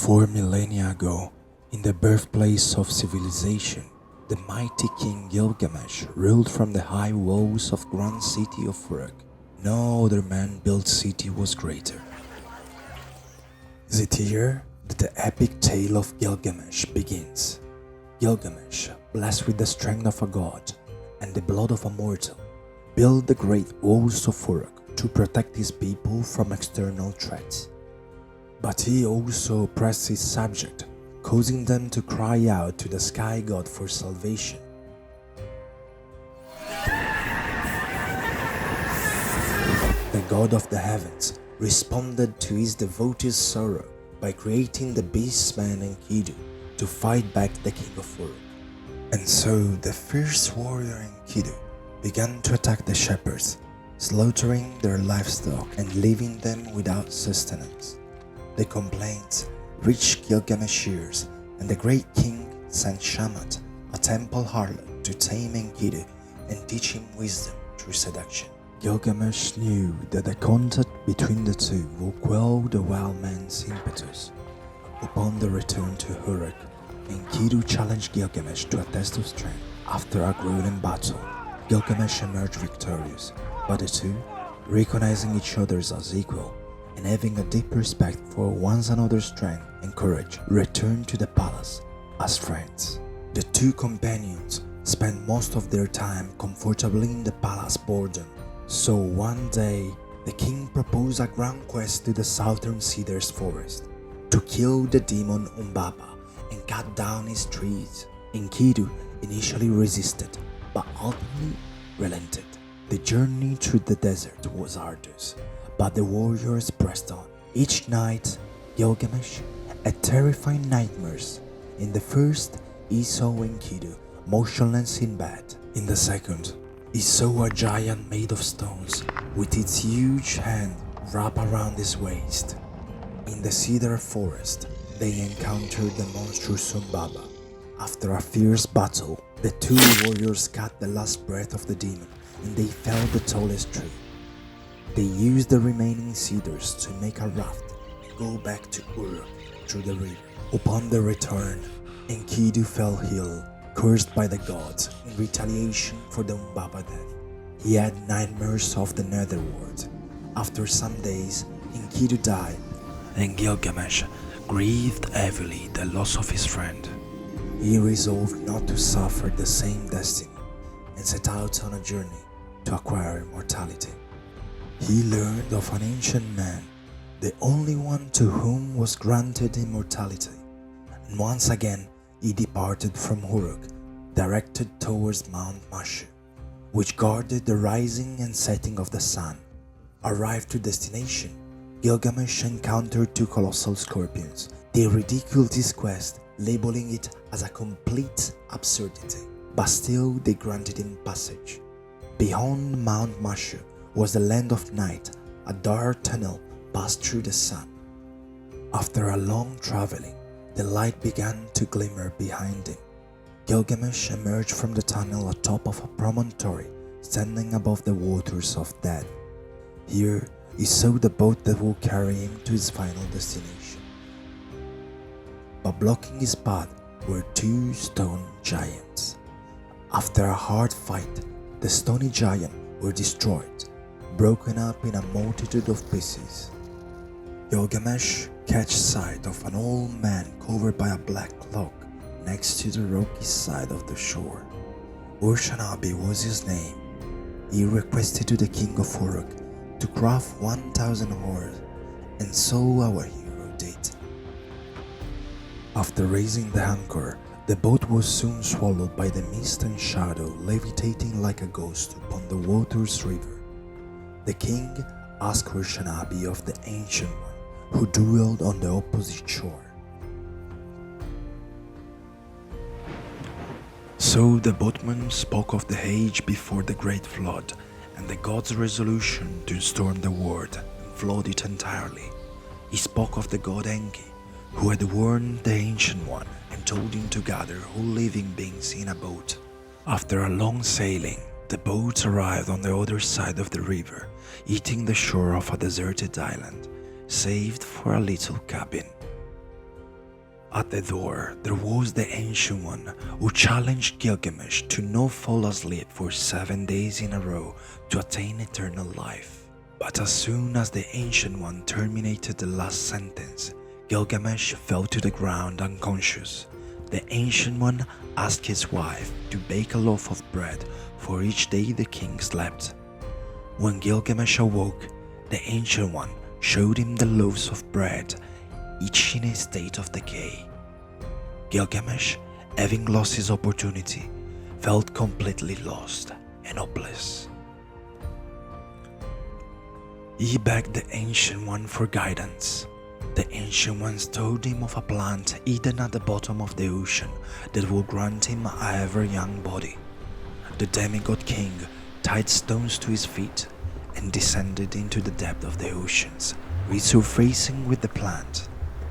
4 millennia ago, in the birthplace of civilization, the mighty King Gilgamesh ruled from the high walls of grand city of Uruk. No other man-built city was greater. Is it here that the epic tale of Gilgamesh begins? Gilgamesh, blessed with the strength of a god and the blood of a mortal, built the great walls of Uruk to protect his people from external threats. But he also oppressed his subjects, causing them to cry out to the sky god for salvation. The god of the heavens responded to his devotees' sorrow by creating the beastman Enkidu to fight back the king of Uruk. And so the fierce warrior Enkidu began to attack the shepherds, slaughtering their livestock and leaving them without sustenance. The complaints reached Gilgamesh's ears, and the great king sent Shamhat, a temple harlot, to tame Enkidu and teach him wisdom through seduction. Gilgamesh knew that the contact between the two will quell the wild man's impetus. Upon the return to Uruk, Enkidu challenged Gilgamesh to a test of strength. After a grueling battle, Gilgamesh emerged victorious, but the two, recognizing each other as equal and having a deep respect for one another's strength and courage, returned to the palace as friends. The two companions spent most of their time comfortably in the palace boredom. So one day, the king proposed a grand quest to the southern cedars forest to kill the demon Umbaba and cut down his trees. Enkidu initially resisted, but ultimately relented. The journey through the desert was arduous, but the warriors pressed on. Each night, Gilgamesh had terrifying nightmares. In the first, he saw Enkidu motionless in bed. In the second, he saw a giant made of stones with its huge hand wrapped around his waist. In the cedar forest, they encountered the monstrous Umbaba. After a fierce battle, the two warriors cut the last breath of the demon and they felled the tallest tree. They used the remaining cedars to make a raft and go back to Uruk through the river. Upon their return, Enkidu fell ill, cursed by the gods in retaliation for the Umbaba death. He had nightmares of the netherworld. After some days, Enkidu died, and Gilgamesh grieved heavily the loss of his friend. He resolved not to suffer the same destiny and set out on a journey to acquire immortality. He learned of an ancient man, the only one to whom was granted immortality, and once again he departed from Uruk, directed towards Mount Mashu, which guarded the rising and setting of the sun. Arrived to destination, Gilgamesh encountered two colossal scorpions. They ridiculed his quest, labeling it as a complete absurdity, but still they granted him passage. Beyond Mount Mashu was the land of night. A dark tunnel passed through the sun. After a long traveling, the light began to glimmer behind him. Gilgamesh emerged from the tunnel atop of a promontory standing above the waters of death. Here, he saw the boat that would carry him to his final destination. But blocking his path were two stone giants. After a hard fight, the stony giants were destroyed, broken up in a multitude of pieces. Gilgamesh caught sight of an old man covered by a black cloak next to the rocky side of the shore. Uruk-And was his name. He requested to the king of Uruk to craft 1,000 oars, and so our hero did. After raising the anchor, the boat was soon swallowed by the mist and shadow, levitating like a ghost upon the water's river. The king asked Uruk-And of the Ancient One, who dwelled on the opposite shore. So the boatman spoke of the age before the great flood, and the god's resolution to storm the world and flood it entirely. He spoke of the god Enki, who had warned the Ancient One and told him to gather all living beings in a boat. After a long sailing, the boat arrived on the other side of the river, hitting the shore of a deserted island, saved for a little cabin. At the door, there was the Ancient One who challenged Gilgamesh to not fall asleep for 7 days in a row to attain eternal life. But as soon as the Ancient One terminated the last sentence, Gilgamesh fell to the ground unconscious. The Ancient One asked his wife to bake a loaf of bread for each day the king slept. When Gilgamesh awoke, the Ancient One showed him the loaves of bread, each in a state of decay. Gilgamesh, having lost his opportunity, felt completely lost and hopeless. He begged the Ancient One for guidance. The Ancient Ones told him of a plant hidden at the bottom of the ocean that would grant him a ever-young body. The demigod king tied stones to his feet and descended into the depth of the oceans, resurfacing with the plant.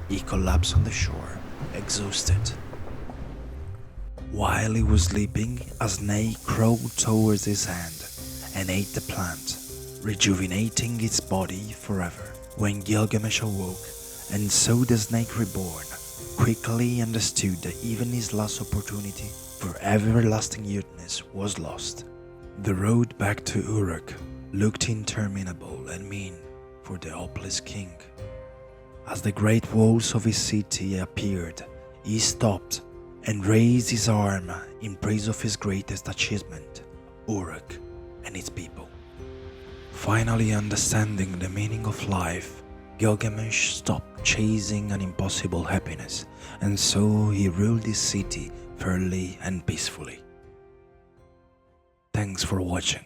He collapsed on the shore, exhausted. While he was sleeping, a snake crawled towards his hand and ate the plant, rejuvenating its body forever. When Gilgamesh awoke and saw the snake reborn, quickly he understood that even his last opportunity for everlasting youthfulness was lost. The road back to Uruk looked interminable and mean for the hopeless king. As the great walls of his city appeared, he stopped and raised his arm in praise of his greatest achievement, Uruk and its people. Finally understanding the meaning of life, Gilgamesh stopped chasing an impossible happiness, and so he ruled his city fairly and peacefully. Thanks for watching.